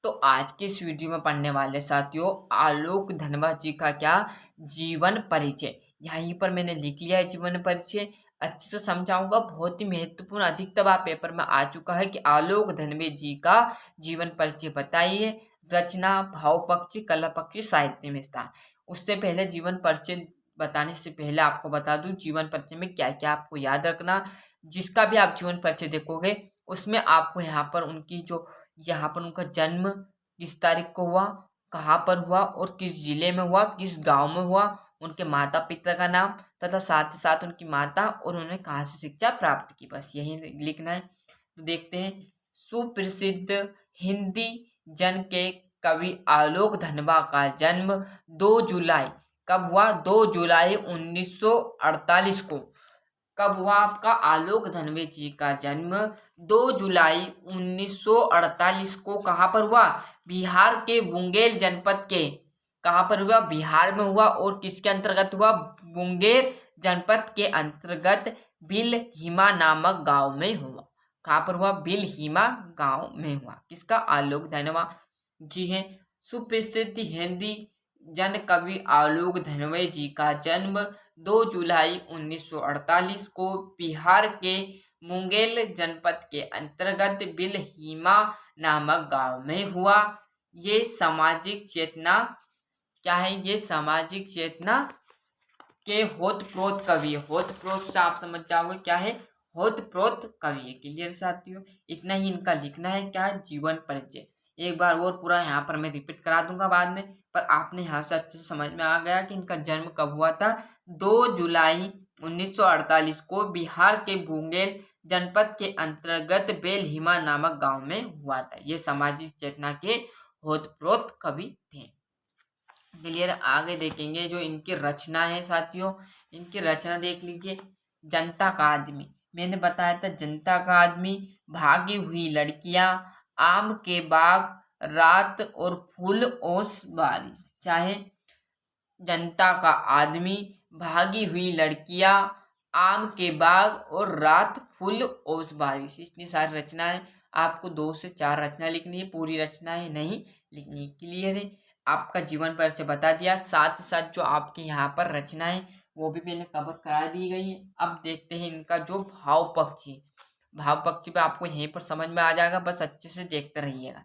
तो आज के इस वीडियो में पढ़ने वाले साथियों आलोक धनवा जी का क्या जीवन परिचय यहीं पर मैंने लिख लिया है। जीवन परिचय अच्छे से समझाऊंगा, बहुत ही महत्वपूर्ण अधिकतर बार पेपर में आ चुका है कि आलोक धनवे जी का जीवन परिचय बताइए। रचना, भाव पक्षी, कला पक्षी, साहित्य में स्थान। उससे पहले जीवन परिचय बताने से पहले आपको बता दूं जीवन परिचय में क्या क्या आपको याद रखना। जिसका भी आप जीवन परिचय देखोगे उसमें आपको यहाँ पर उनका जन्म किस तारीख को हुआ, कहाँ पर हुआ और किस जिले में हुआ, किस गांव में हुआ, उनके माता पिता का नाम तथा साथ ही साथ उनकी माता और उन्होंने कहाँ से शिक्षा प्राप्त की, बस यही लिखना है। तो देखते हैं। सुप्रसिद्ध हिंदी जन के कवि आलोक धनवा का जन्म 2 जुलाई कब हुआ? 2 जुलाई 1948 को। कब हुआ आपका आलोक धनवे जी का जन्म? 2 जुलाई 1948 को। कहाँ पर हुआ? बिहार के मुंगेर जनपद के। कहाँ पर हुआ? बिहार में हुआ। और किसके अंतर्गत हुआ? मुंगेर जनपद के अंतर्गत बिलहिमा नामक गांव में हुआ। कहाँ पर हुआ? बिलहिमा गांव में हुआ। किसका? आलोक धनवा जी है। सुप्रसिद्ध हिंदी जन कवि आलोक धनवे जी का जन्म 2 जुलाई 1948 को बिहार के मुंगेर जनपद के अंतर्गत बिलहिमा नामक गांव में हुआ। ये सामाजिक चेतना क्या है? ये सामाजिक चेतना के होतप्रोत कवि है। होतप्रोत से आप समझ जाओगे क्या है? होतप्रोत कवि है। क्लियर साथियों? इतना ही इनका लिखना है। क्या है? जीवन परिचय। एक बार और पूरा यहाँ पर मैं रिपीट करा दूंगा बाद में, पर आपने यहाँ से अच्छे से समझ में आ गया कि इनका जन्म कब हुआ था। 2 जुलाई 1948 को बिहार के मुंगेर जनपद के अंतर्गत बेलहिमा नामक गांव में हुआ था। ये सामाजिक चेतना के होतप्रोत कवि थे। क्लियर? आगे देखेंगे जो इनकी रचना है साथियों। इनकी रचना देख लीजिए। जनता का आदमी, मैंने बताया था जनता का आदमी, भागी हुई लड़कियां, आम के बाग, रात और फूल ओस बारिश। चाहे जनता का आदमी, भागी हुई लड़कियां, आम के बाग और रात फूल ओस बारिश। इतनी सारी रचनाएं आपको 2 से 4 रचना लिखनी है, पूरी रचनाएं नहीं लिखनी। क्लियर है? आपका जीवन परिचय बता दिया, साथ ही साथ जो आपके यहाँ पर रचनाएं वो भी मैंने कवर करा दी गई है। अब देखते हैं इनका जो भाव पक्षी। भाव पक्षी पे आपको यहीं पर समझ में आ जाएगा, बस अच्छे से देखते रहिएगा।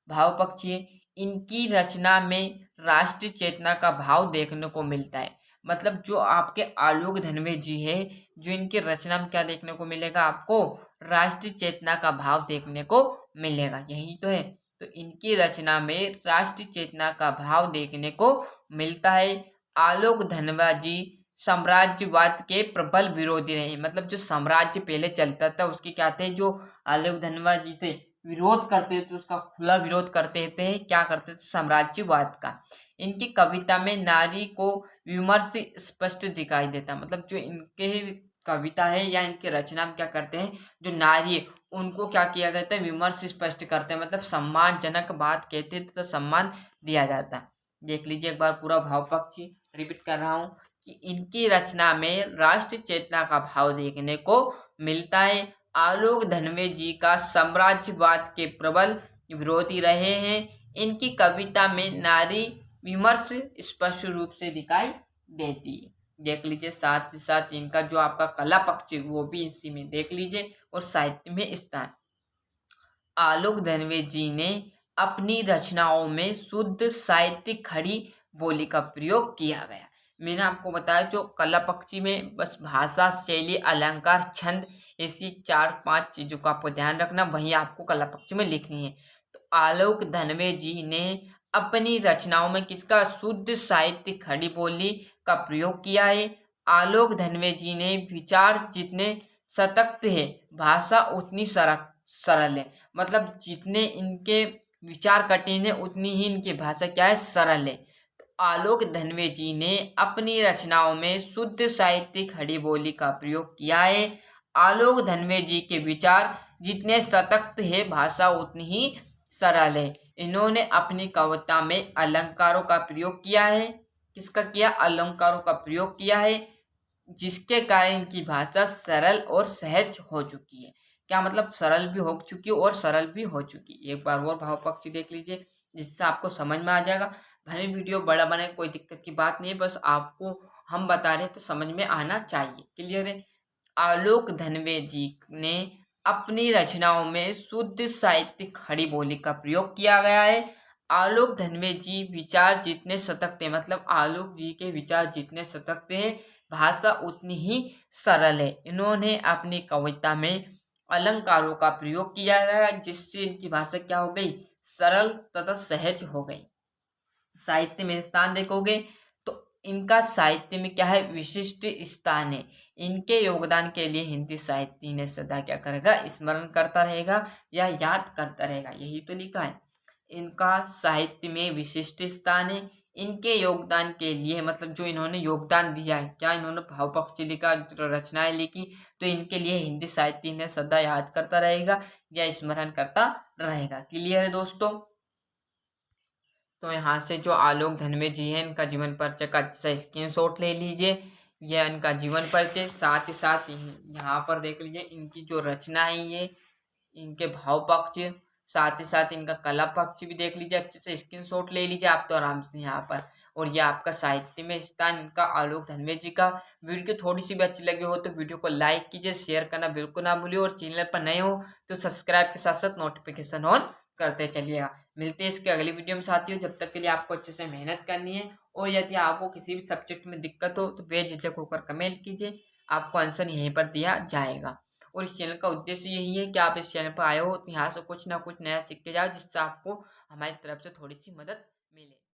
भाव पक्षी इनकी रचना में राष्ट्रीय चेतना का भाव देखने को मिलता है। मतलब जो आपके आलोक धनवे जी है, जो इनकी रचना में क्या देखने को मिलेगा आपको? राष्ट्रीय चेतना का भाव देखने को मिलेगा। यही तो है। तो इनकी रचना में राष्ट्रीय चेतना का भाव देखने को मिलता है। आलोक धनवा जी साम्राज्यवाद के प्रबल विरोधी रहे। मतलब जो साम्राज्य पहले चलता था उसके क्या थे? जो आलोक धनवा जी थे विरोध करते थे, उसका खुला विरोध करते थे। क्या करते थे? साम्राज्यवाद का। इनकी कविता में नारी को विमर्श स्पष्ट दिखाई देता। मतलब जो इनके कविता है या इनकी रचना में क्या करते हैं, जो नारी है उनको क्या किया जाता है? विमर्श स्पष्ट करते हैं। मतलब सम्मानजनक बात कहते थे तो सम्मान दिया जाता है। देख लीजिए एक बार पूरा भाव पक्षी रिपीट कर रहा हूँ कि इनकी रचना में राष्ट्रीय चेतना का भाव देखने को मिलता है। आलोक धनवे जी का साम्राज्यवाद के प्रबल विरोधी रहे हैं। इनकी कविता में नारी विमर्श स्पष्ट रूप से दिखाई देती है। देख लीजिए। साथ ही साथ इनका जो आपका कला पक्ष वो भी इसी में देख लीजिए। और साहित्य में स्थान, आलोक धनवे जी ने अपनी रचनाओं में शुद्ध साहित्यिक खड़ी बोली का प्रयोग किया गया। मैंने आपको बताया जो कला पक्षी में बस भाषा, शैली, अलंकार, छंद, ऐसी 4-5 चीजों का आपको ध्यान रखना, वही आपको कला पक्षी में लिखनी है। तो आलोक धनवे जी ने अपनी रचनाओं में किसका? शुद्ध साहित्य खड़ी बोली का प्रयोग किया है। आलोक धनवे जी ने विचार जितने सतत है, भाषा उतनी सरल है। मतलब जितने इनके विचार कठिन है उतनी ही इनकी भाषा क्या है? सरल है। तो आलोक धनवे जी ने अपनी रचनाओं में शुद्ध साहित्यिक खड़ी बोली का प्रयोग किया है। आलोक धनवे जी के विचार जितने सतत है, भाषा उतनी ही सरल है। इन्होंने अपनी कविता में अलंकारों का प्रयोग किया है। किसका किया? अलंकारों का प्रयोग किया है, जिसके कारण इनकी भाषा सरल और सहज हो चुकी है। क्या मतलब सरल भी हो चुकी है और सरल भी हो चुकी है। एक बार और भाव पक्षी देख लीजिए, जिससे आपको समझ में आ जाएगा। भले वीडियो बड़ा बने, कोई दिक्कत की बात नहीं है, बस आपको हम बता रहे हैं तो समझ में आना चाहिए। क्लियर है? आलोक धनवे जी ने अपनी रचनाओं में शुद्ध साहित्यिक खड़ी बोली का प्रयोग किया गया है। आलोक धनवे जी विचार जितने सतत थे, मतलब आलोक जी के विचार जितने सतत थे, भाषा उतनी ही सरल है। इन्होंने अपनी कविता में अलंकारों का प्रयोग किया गया, जिससे इनकी भाषा क्या हो गई, सरल तथा सहज हो गई। साहित्य में स्थान देखोगे तो इनका साहित्य में क्या है, विशिष्ट स्थान है। इनके योगदान के लिए हिंदी साहित्य ने सदा क्या करेगा, स्मरण करता रहेगा या याद करता रहेगा। यही तो लिखा है, इनका साहित्य में विशिष्ट स्थान है। इनके योगदान के लिए, मतलब जो इन्होंने योगदान दिया है, क्या इन्होंने भाव पक्षी लिखा, जो रचनाएं लिखी, तो इनके लिए हिंदी साहित्य ने सदा याद करता रहेगा या स्मरण करता रहेगा। क्लियर है दोस्तों? तो यहाँ से जो आलोक धनवे जी हैं, इनका जीवन परिचय का अच्छा स्क्रीनशॉट ले लीजिए। यह इनका जीवन परिचय, साथ ही साथ यहाँ पर देख लीजिए इनकी जो रचना है, ये इनके भाव पक्ष, साथ ही साथ इनका कला पक्ष भी देख लीजिए। अच्छे से स्क्रीनशॉट ले लीजिए आप तो आराम से यहाँ पर। और ये आपका साहित्य में स्थान इनका आलोक धनवे जी का। वीडियो थोड़ी सी भी अच्छी लगी हो तो वीडियो को लाइक कीजिए, शेयर करना बिल्कुल ना भूलिए, और चैनल पर नए हो तो सब्सक्राइब के साथ साथ नोटिफिकेशन ऑन करते चलिएगा। मिलते हैं इसके अगली वीडियो में साथियों, जब तक के लिए आपको अच्छे से मेहनत करनी है। और यदि आपको किसी भी सब्जेक्ट में दिक्कत हो तो बेझिझक होकर कमेंट कीजिए, आपको आंसर यहीं पर दिया जाएगा। और इस चैनल का उद्देश्य यही है कि आप इस चैनल पर आए हो तो यहाँ से कुछ ना कुछ नया सीख के जाओ, जिससे आपको हमारी तरफ से थोड़ी सी मदद मिले।